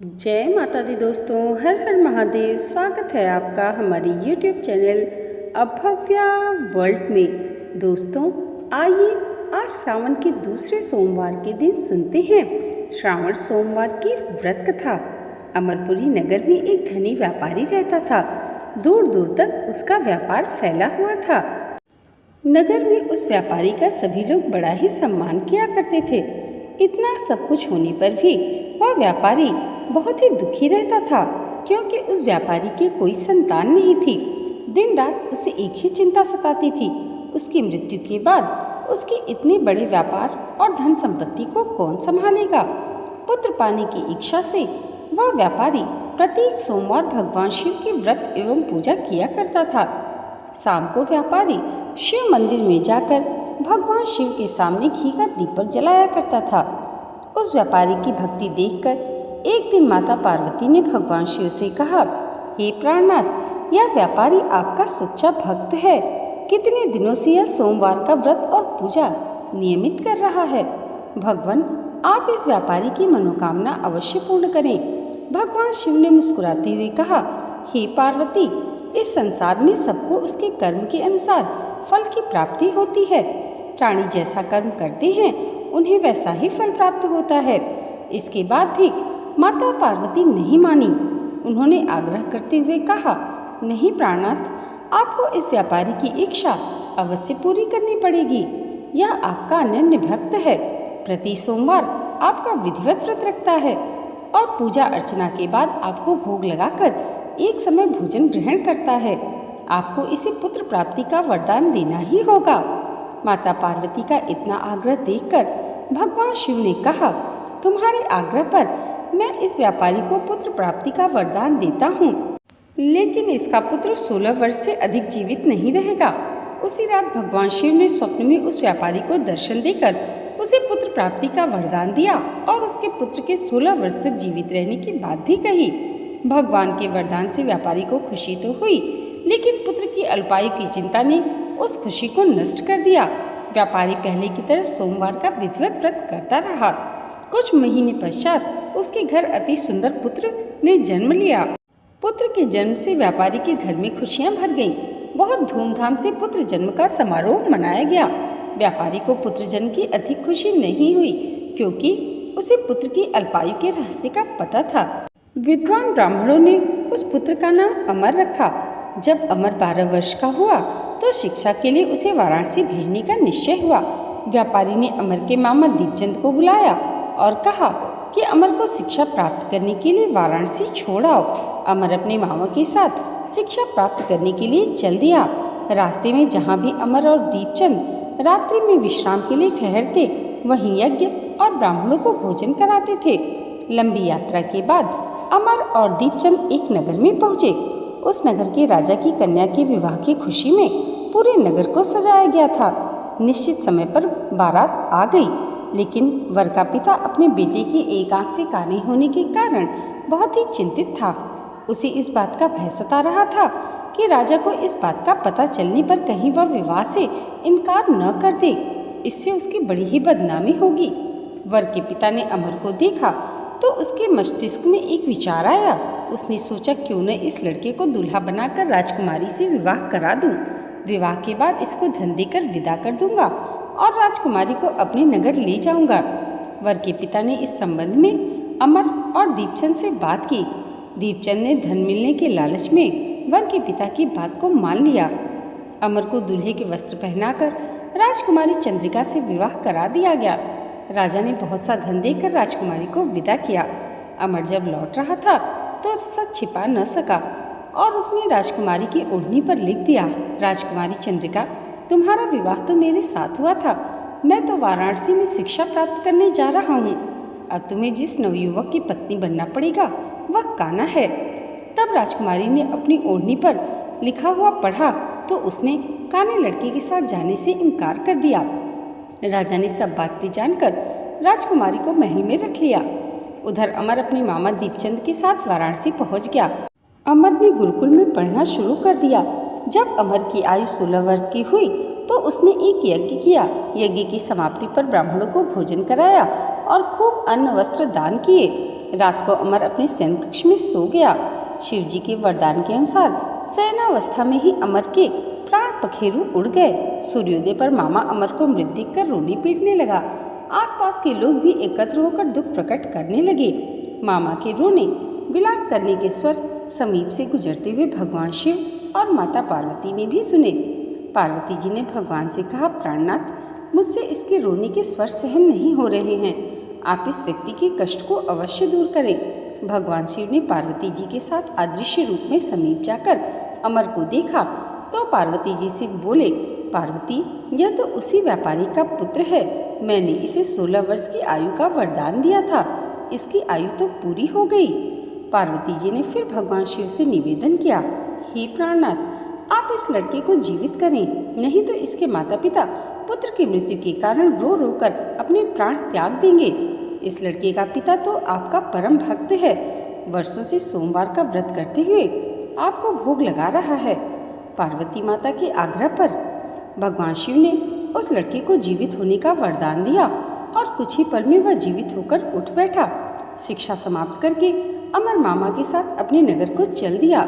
जय माता दी दोस्तों, हर हर महादेव। स्वागत है आपका हमारी YouTube चैनल अभव्या वर्ल्ड में। दोस्तों आइए आज सावन के दूसरे सोमवार के दिन सुनते हैं श्रावण सोमवार की व्रत कथा। अमरपुरी नगर में एक धनी व्यापारी रहता था। दूर दूर तक उसका व्यापार फैला हुआ था। नगर में उस व्यापारी का सभी लोग बड़ा ही सम्मान किया करते थे। इतना सब कुछ होने पर भी वह व्यापारी बहुत ही दुखी रहता था, क्योंकि उस व्यापारी की कोई संतान नहीं थी। दिन रात उसे एक ही चिंता सताती थी, उसकी मृत्यु के बाद उसके इतने बड़े व्यापार और धन संपत्ति को कौन संभालेगा। पुत्र पाने की इच्छा से वह व्यापारी प्रत्येक सोमवार भगवान शिव की व्रत एवं पूजा किया करता था। शाम को व्यापारी शिव मंदिर में जाकर भगवान शिव के सामने घी का दीपक जलाया करता था। उस व्यापारी की भक्ति देखकर एक दिन माता पार्वती ने भगवान शिव से कहा, हे प्राणनाथ, यह व्यापारी आपका सच्चा भक्त है। कितने दिनों से यह सोमवार का व्रत और पूजा नियमित कर रहा है। भगवान, आप इस व्यापारी की मनोकामना अवश्य पूर्ण करें। भगवान शिव ने मुस्कुराते हुए कहा, हे पार्वती, इस संसार में सबको उसके कर्म के अनुसार फल की प्राप्ति होती है। प्राणी जैसा कर्म करते हैं उन्हें वैसा ही फल प्राप्त होता है। इसके बाद भी माता पार्वती नहीं मानी। उन्होंने आग्रह करते हुए कहा, नहीं प्राणनाथ, आपको इस व्यापारी की इच्छा अवश्य पूरी करनी पड़ेगी। यह आपका अनन्य भक्त है। प्रति सोमवार आपका विधिवत व्रत रखता है और पूजा अर्चना के बाद आपको भोग लगाकर एक समय भोजन ग्रहण करता है। आपको इसे पुत्र प्राप्ति का वरदान देना ही होगा। माता पार्वती का इतना आग्रह देखकर भगवान शिव ने कहा, तुम्हारे आग्रह पर मैं इस व्यापारी को पुत्र प्राप्ति का वरदान देता हूँ, लेकिन इसका पुत्र 16 वर्ष से अधिक जीवित नहीं रहेगा। उसी रात भगवान शिव ने स्वप्न में उस व्यापारी को दर्शन देकर उसे पुत्र प्राप्ति का वरदान दिया और उसके पुत्र के 16 वर्ष तक जीवित रहने की बात भी कही। भगवान के वरदान से व्यापारी को खुशी तो हुई, लेकिन पुत्र की अल्पायु की चिंता ने उस खुशी को नष्ट कर दिया। व्यापारी पहले की तरह सोमवार का विधिवत व्रत करता रहा। कुछ महीने पश्चात उसके घर अति सुंदर पुत्र ने जन्म लिया। पुत्र के जन्म से व्यापारी के घर में खुशियां भर गईं। बहुत धूमधाम से पुत्र जन्म का समारोह मनाया गया। व्यापारी को पुत्र जन्म की अधिक खुशी नहीं हुई, क्योंकि उसे पुत्र की अल्पायु के रहस्य का पता था। विद्वान ब्राह्मणों ने उस पुत्र का नाम अमर रखा। जब अमर 12 वर्ष का हुआ तो शिक्षा के लिए उसे वाराणसी भेजने का निश्चय हुआ। व्यापारी ने अमर के मामा दीपचंद को बुलाया और कहा कि अमर को शिक्षा प्राप्त करने के लिए वाराणसी छोड़ आओ। अमर अपने मामा के साथ शिक्षा प्राप्त करने के लिए चल दिया। रास्ते में जहाँ भी अमर और दीपचंद रात्रि में विश्राम के लिए ठहरते, वहीं यज्ञ और ब्राह्मणों को भोजन कराते थे। लंबी यात्रा के बाद अमर और दीपचंद एक नगर में पहुँचे। उस नगर के राजा की कन्या के विवाह की खुशी में पूरे नगर को सजाया गया था। निश्चित समय पर बारात आ गई, लेकिन वर का पिता अपने बेटे की एक आंख से काने होने के कारण बहुत ही चिंतित था। उसे इस बात का भय सता रहा था कि राजा को इस बात का पता चलने पर कहीं वह विवाह से इनकार न कर दे। इससे उसकी बड़ी ही बदनामी होगी। वर के पिता ने अमर को देखा तो उसके मस्तिष्क में एक विचार आया। उसने सोचा, क्यों न इस लड़के को दूल्हा बनाकर राजकुमारी से विवाह करा दूं। विवाह के बाद इसको धन देकर विदा कर दूंगा और राजकुमारी को अपने नगर ले जाऊंगा। वर के पिता ने इस संबंध में अमर और दीपचंद से बात की। दीपचंद ने धन मिलने के लालच में वर के पिता की बात को मान लिया। अमर को दूल्हे के वस्त्र पहनाकर राजकुमारी चंद्रिका से विवाह करा दिया गया। राजा ने बहुत सा धन देकर राजकुमारी को विदा किया। अमर जब लौट रहा था तो सच छिपा न सका और उसने राजकुमारी की ओढ़नी पर लिख दिया, राजकुमारी चंद्रिका, तुम्हारा विवाह तो मेरे साथ हुआ था। मैं तो वाराणसी में शिक्षा प्राप्त करने जा रहा हूँ। अब तुम्हें जिस नवयुवक की पत्नी बनना पड़ेगा वह कान्हा है। तब राजकुमारी ने अपनी ओढ़नी पर लिखा हुआ पढ़ा तो उसने कान्हा लड़के के साथ जाने से इनकार कर दिया। राजा ने सब बातें जानकर राजकुमारी को महल में रख लिया। उधर अमर अपने मामा दीपचंद के साथ वाराणसी पहुंच गया। अमर ने गुरुकुल में पढ़ना शुरू कर दिया। जब अमर की आयु 16 वर्ष की हुई तो उसने एक यज्ञ किया। यज्ञ की समाप्ति पर ब्राह्मणों को भोजन कराया और खूब अन्न वस्त्र दान किए। रात को अमर अपने शयन कक्ष में सो गया। शिव जी के वरदान के अनुसार शयनावस्था में ही अमर के प्राण पखेरु उड़ गए। सूर्योदय पर मामा अमर को मृत देखकर रोने पीटने लगा। आसपास के लोग भी एकत्र होकर दुख प्रकट करने लगे। मामा के रोने विलाप करने के स्वर समीप से गुजरते हुए भगवान शिव और माता पार्वती ने भी सुने। पार्वती जी ने भगवान से कहा, प्राणनाथ, मुझसे इसके रोने के स्वर सहन नहीं हो रहे हैं। आप इस व्यक्ति के कष्ट को अवश्य दूर करें। भगवान शिव ने पार्वती जी के साथ अदृश्य रूप में समीप जाकर अमर को देखा तो पार्वती जी से बोले, पार्वती, यह तो उसी व्यापारी का पुत्र है। मैंने इसे 16 वर्ष की आयु का वरदान दिया था। इसकी आयु तो पूरी हो गई। पार्वती जी ने फिर भगवान शिव से निवेदन किया, हे प्राणनाथ, आप इस लड़के को जीवित करें, नहीं तो इसके माता पिता पुत्र की मृत्यु के कारण रो रो कर अपने प्राण त्याग देंगे। इस लड़के का पिता तो आपका परम भक्त है। वर्षों से सोमवार का व्रत करते हुए आपको भोग लगा रहा है। पार्वती माता के आग्रह पर भगवान शिव ने उस लड़के को जीवित होने का वरदान दिया और कुछ ही पल में वह जीवित होकर उठ बैठा। शिक्षा समाप्त करके अमर मामा के साथ अपने नगर को चल दिया।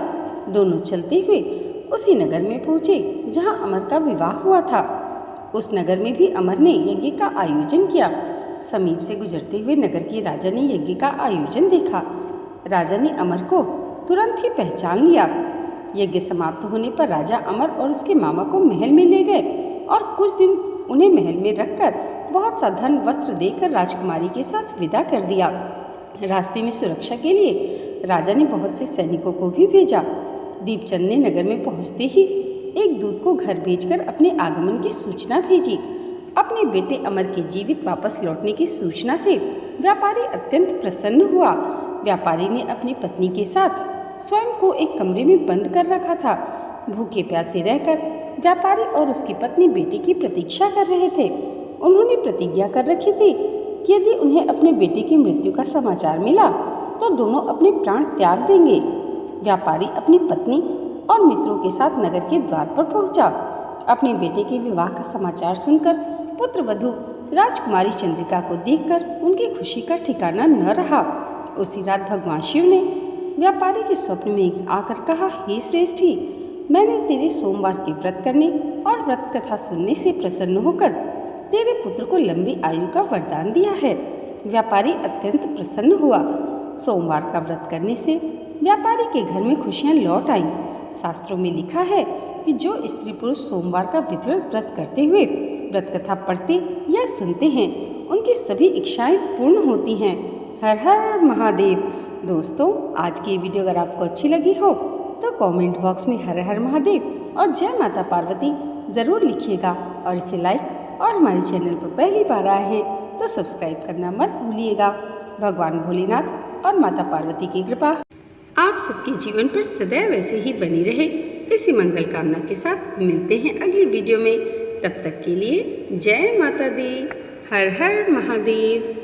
दोनों चलते हुए उसी नगर में पहुँचे जहाँ अमर का विवाह हुआ था। उस नगर में भी अमर ने यज्ञ का आयोजन किया। समीप से गुजरते हुए नगर के राजा ने यज्ञ का आयोजन देखा। राजा ने अमर को तुरंत ही पहचान लिया। यज्ञ समाप्त होने पर राजा अमर और उसके मामा को महल में ले गए और कुछ दिन उन्हें महल में रखकर बहुत सा धन वस्त्र देकर राजकुमारी के साथ विदा कर दिया। रास्ते में सुरक्षा के लिए राजा ने बहुत से सैनिकों को भी भेजा। दीपचंद ने नगर में पहुंचते ही एक दूत को घर भेजकर अपने आगमन की सूचना भेजी। अपने बेटे अमर के जीवित वापस लौटने की सूचना से व्यापारी अत्यंत प्रसन्न हुआ। व्यापारी ने अपनी पत्नी के साथ स्वयं को एक कमरे में बंद कर रखा था। भूखे प्यासे रहकर व्यापारी और उसकी पत्नी बेटे की प्रतीक्षा कर रहे थे। उन्होंने प्रतिज्ञा कर रखी थी कि यदि उन्हें अपने बेटे की मृत्यु का समाचार मिला तो दोनों अपने प्राण त्याग देंगे। व्यापारी अपनी पत्नी और मित्रों के साथ नगर के द्वार पर पहुंचा। अपने बेटे के विवाह का समाचार सुनकर पुत्र वधू राजकुमारी चंद्रिका को देखकर उनकी खुशी का ठिकाना न रहा। उसी रात भगवान शिव ने व्यापारी के स्वप्न में आकर कहा, हे श्रेष्ठी, मैंने तेरे सोमवार के व्रत करने और व्रत कथा सुनने से प्रसन्न होकर तेरे पुत्र को लंबी आयु का वरदान दिया है। व्यापारी अत्यंत प्रसन्न हुआ। सोमवार का व्रत करने से व्यापारी के घर में खुशियां लौट आईं। शास्त्रों में लिखा है कि जो स्त्री पुरुष सोमवार का विधिवत व्रत करते हुए व्रत कथा पढ़ते या सुनते हैं उनकी सभी इच्छाएं पूर्ण होती हैं। हर हर महादेव। दोस्तों, आज की ये वीडियो अगर आपको अच्छी लगी हो तो कमेंट बॉक्स में हर हर महादेव और जय माता पार्वती ज़रूर लिखिएगा और इसे लाइक और हमारे चैनल पर पहली बार आए हैं तो सब्सक्राइब करना मत भूलिएगा। भगवान भोलेनाथ और माता पार्वती की कृपा आप सबके जीवन पर सदैव ऐसे ही बनी रहे, इसी मंगल कामना के साथ मिलते हैं अगली वीडियो में। तब तक के लिए जय माता दी। हर हर महादेव।